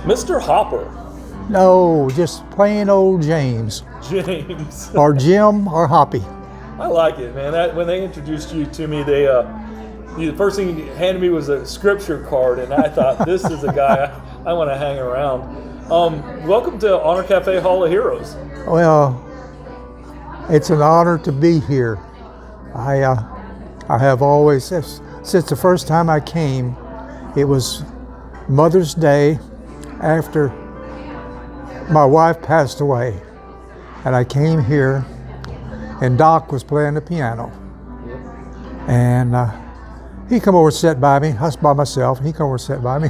Mr. Hopper. No, just plain old James. James. Or Jim or Hoppy. I like it, man. When they introduced you to me, the first thing you handed me was a scripture card, and I thought, this is a guy I want to hang around. Welcome to Honor Cafe Hall of Heroes. Well, it's an honor to be here. I have always, since the first time I came, it was Mother's Day after my wife passed away. And I came here, and Doc was playing the piano. And he come over and sat by me. I was by myself. He come over and sat by me.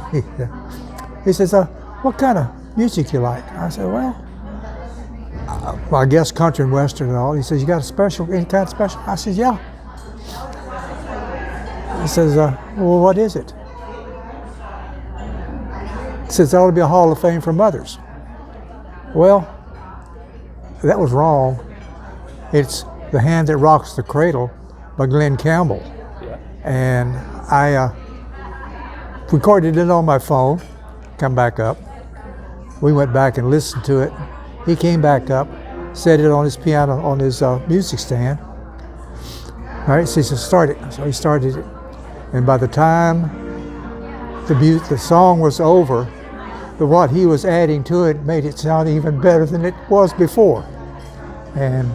He says, what kind of music you like? I said, well, I guess country and western and all. He says, you got any kind of special? I said, yeah. He says, well, what is it? He says, there ought to be a Hall of Fame for mothers. Well, that was wrong. It's The Hand That Rocks the Cradle by Glenn Campbell. Yeah. And I recorded it on my phone, come back up. We went back and listened to it. He came back up, set it on his piano, on his music stand. All right, so he said, start it. So he started it. And by the time the song was over, what he was adding to it made it sound even better than it was before. And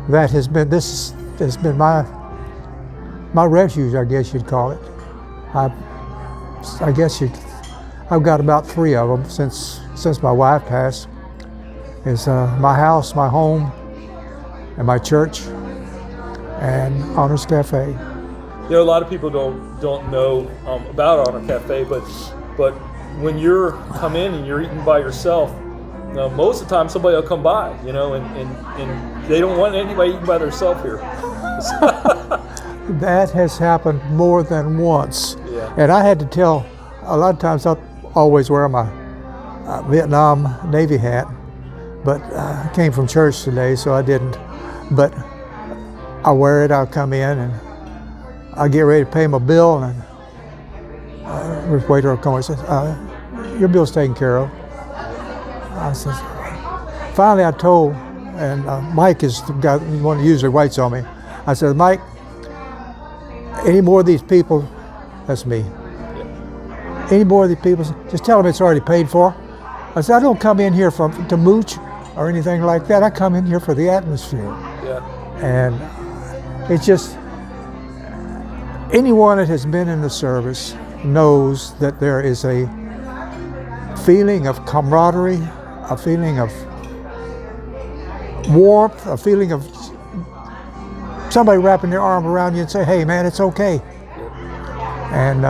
that has been, this has been my refuge, I guess you'd call it. I've got about 3 of them since my wife passed. It's my house, my home, and my church, and Honors Cafe. You know, a lot of people don't know about Honor Cafe, but when you're come in and you're eating by yourself, most of the time somebody will come by, and they don't want anybody eating by themselves here. That has happened more than once. Yeah. And I had to tell, a lot of times I always wear my Vietnam Navy hat, but I came from church today, so I didn't. But I wear it, I'll come in, and I get ready to pay my bill, and the waiter will come and says, your bill's taken care of. I says, finally I told, and Mike is the guy, the one who usually waits on me. I said, Mike, any more of these people, that's me. Yeah. Any more of these people, just tell them it's already paid for. I said, I don't come in here to mooch or anything like that. I come in here for the atmosphere. Yeah. And it's just, anyone that has been in the service knows that there is a feeling of camaraderie, a feeling of warmth, a feeling of somebody wrapping their arm around you and say, hey man, it's okay. And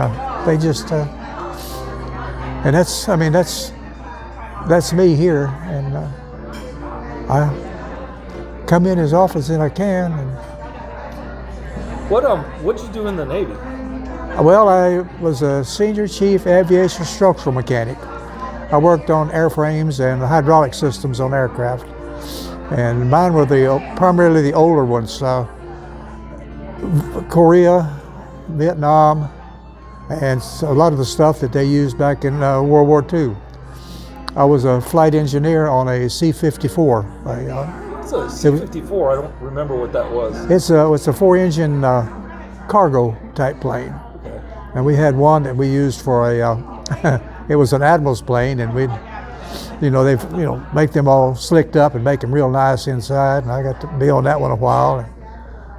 they just, and that's me here. And I come in as often as I can. And what'd you do in the Navy? well, I was a senior chief aviation structural mechanic. I worked on airframes and hydraulic systems on aircraft. And mine were primarily the older ones. Korea, Vietnam, and a lot of the stuff that they used back in World War II. I was a flight engineer on a C-54. It's a C-54. I don't remember what that was. It's a 4-engine cargo type plane. Okay. And we had one that we used for it was an admiral's plane, and we'd, make them all slicked up and make them real nice inside. And I got to be on that one a while.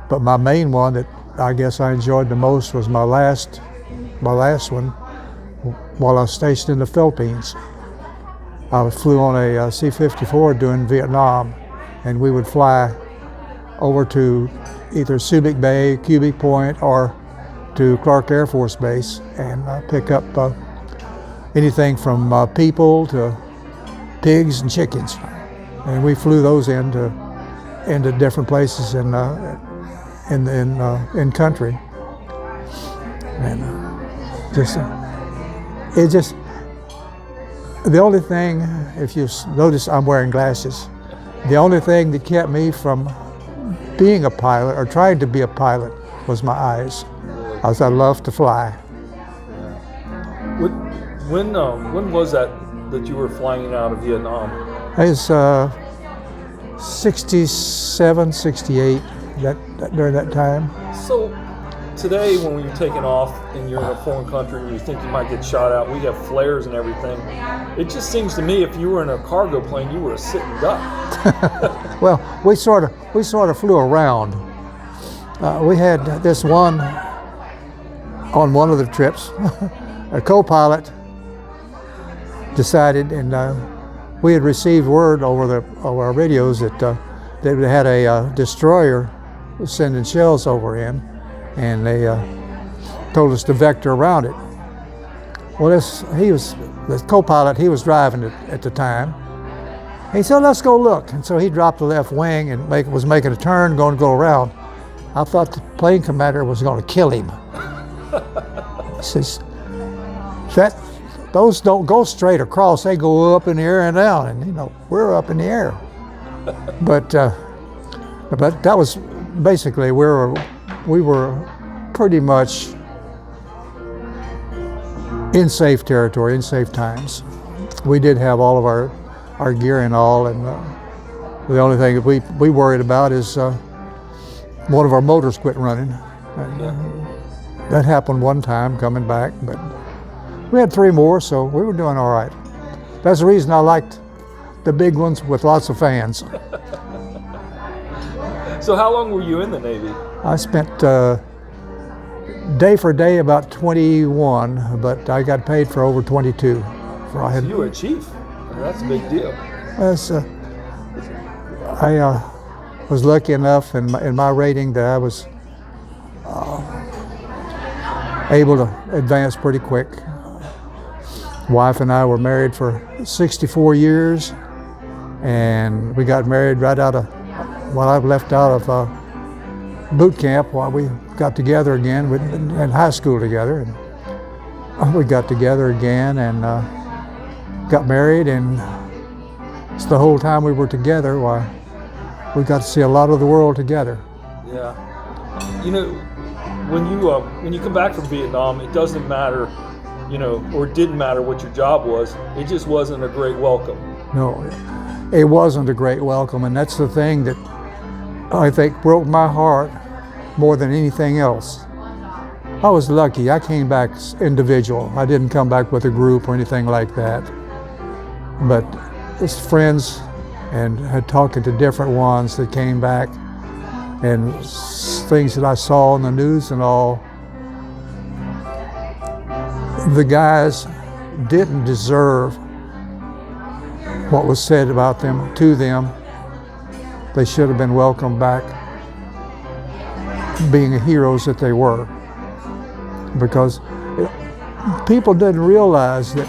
But my main one that I guess I enjoyed the most was my last one while I was stationed in the Philippines. I flew on a C-54 during Vietnam, and we would fly over to either Subic Bay, Cubic Point, or to Clark Air Force Base and pick up anything from people to pigs and chickens. And we flew those into different places in country. And the only thing, if you notice, I'm wearing glasses. The only thing that kept me from being a pilot or trying to be a pilot was my eyes. I love to fly. When was that you were flying out of Vietnam? It's 67, 68, during that time. So today, when you're taking off and you're in a foreign country and you think you might get shot out, we have flares and everything. It just seems to me if you were in a cargo plane, you were a sitting duck. Well, we sort of flew around. We had this one on one of the trips. A co-pilot decided, and we had received word over our radios that they had a destroyer sending shells over in, and they told us to vector around it. Well, the co-pilot, he was driving it at the time. He said, "Let's go look." And so he dropped the left wing and was making a turn, going to go around. I thought the plane commander was going to kill him. He says, those don't go straight across, they go up in the air and down, and we're up in the air. But that was basically we were pretty much in safe territory, in safe times. We did have all of our gear and all, and the only thing that we worried about is one of our motors quit running. That happened one time coming back, but we had 3 more, so we were doing all right. That's the reason I liked the big ones with lots of fans. So how long were you in the Navy? I spent day for day about 21, but I got paid for over 22. So you were a chief. That's a big deal. I was lucky enough in my rating that I was able to advance pretty quick. Wife and I were married for 64 years, and we got married right out of, I left out of boot camp while we got together again. We'd been in high school together, and we got together again and got married, and it's the whole time we were together, we got to see a lot of the world together. Yeah. When you come back from Vietnam, it doesn't matter, or it didn't matter what your job was. It just wasn't a great welcome. No, it wasn't a great welcome, and that's the thing that I think broke my heart more than anything else. I was lucky. I came back individual. I didn't come back with a group or anything like that. But just friends, and had talking to different ones that came back, and things that I saw on the news and all. The guys didn't deserve what was said about them to them. They should have been welcomed back, being the heroes that they were. Because people didn't realize that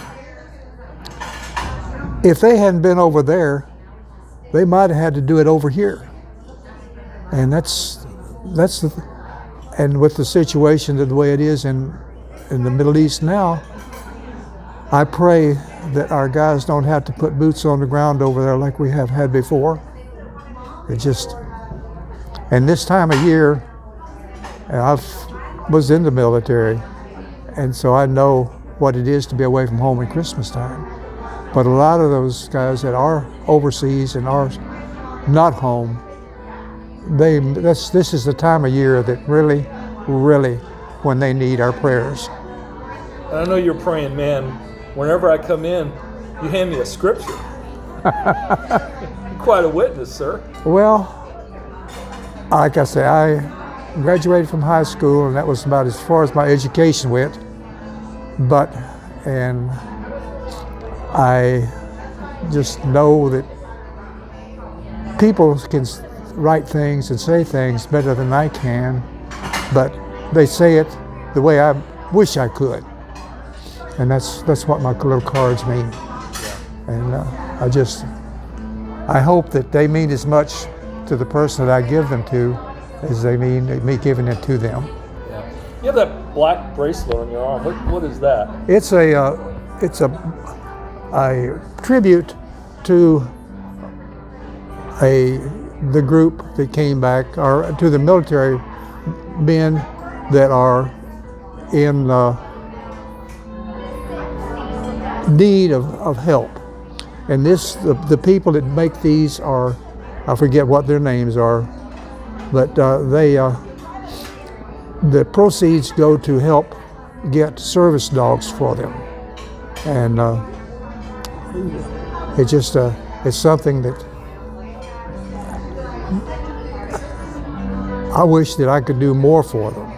if they hadn't been over there, they might have had to do it over here. And and with the situation the way it is in the Middle East now, I pray that our guys don't have to put boots on the ground over there like we have had before. And this time of year, I was in the military, and so I know what it is to be away from home at Christmas time. But a lot of those guys that are overseas and are not home, this is the time of year that really, when they need our prayers. And I know you're praying, man, whenever I come in, you hand me a scripture. You're quite a witness, sir. Well, like I say, I graduated from high school, and that was about as far as my education went. And I just know that people can write things and say things better than I can, but they say it the way I wish I could. And that's what my little cards mean. And I hope that they mean as much to the person that I give them to as they mean me giving it to them. Yeah. You have that black bracelet on your arm. What is that? It's a tribute to the group that came back, or to the military men that are in need of help. And the people that make these are, I forget what their names are, but the proceeds go to help get service dogs for them. And it's something that I wish that I could do more for them.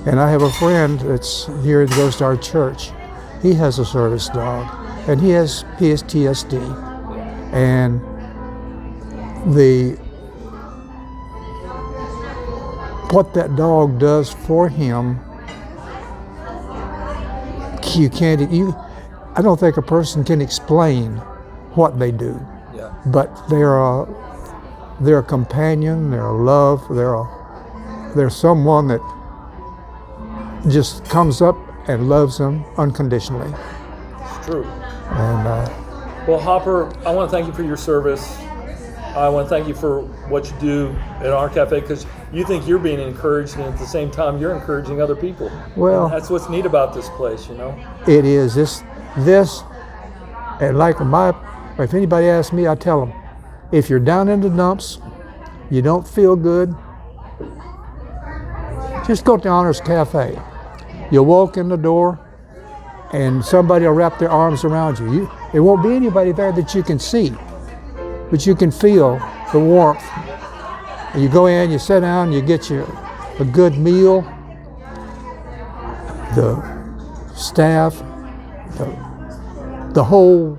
And I have a friend that's here that goes to our church. He has a service dog, and he has PTSD. And what that dog does for him, I don't think a person can explain what they do. Yeah. But they're a companion, they're a love, they're someone that just comes up and loves them unconditionally. It's true. And Well, Hopper, I want to thank you for your service. I want to thank you for what you do at our cafe, because you think you're being encouraged, and at the same time you're encouraging other people. Well, and that's what's neat about this place, you know. it is this, and like if anybody asks me, I tell them, if you're down in the dumps, you don't feel good, just go to Honors Cafe. You'll walk in the door, and somebody will wrap their arms around you. There won't be anybody there that you can see, but you can feel the warmth. You go in, you sit down, you get a good meal. The staff, the whole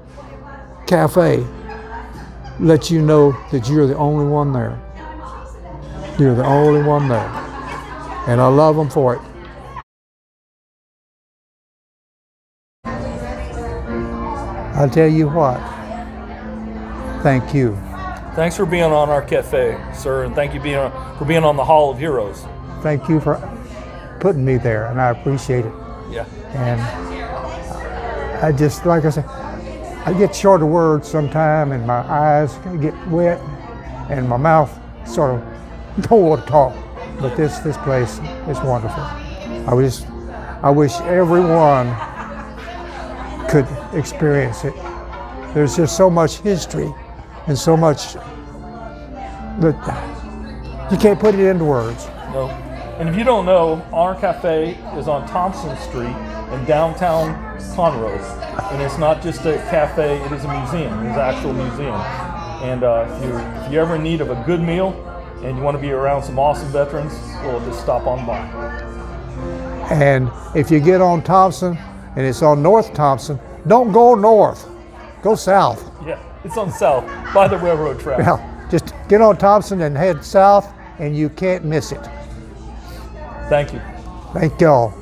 cafe lets you know that you're the only one there. You're the only one there. And I love them for it. I'll tell you what, thank you. Thanks for being on our cafe, sir, and thank you for being on the Hall of Heroes. Thank you for putting me there, and I appreciate it. Yeah. And I just, like I said, I get short of words sometime, and my eyes get wet, and my mouth sort of don't want to talk. But this place is wonderful. I wish everyone could experience it. There's just so much history and so much that you can't put it into words. No. And if you don't know, our cafe is on Thompson Street in downtown Conroe. And it's not just a cafe, it is a museum. It is an actual museum. And if you're ever in need of a good meal and you want to be around some awesome veterans, well, just stop on by. And if you get on Thompson, and it's on North Thompson, don't go north, go south. Yeah, it's on south by the railroad track. Well, just get on Thompson and head south, and you can't miss it. Thank you. Thank y'all.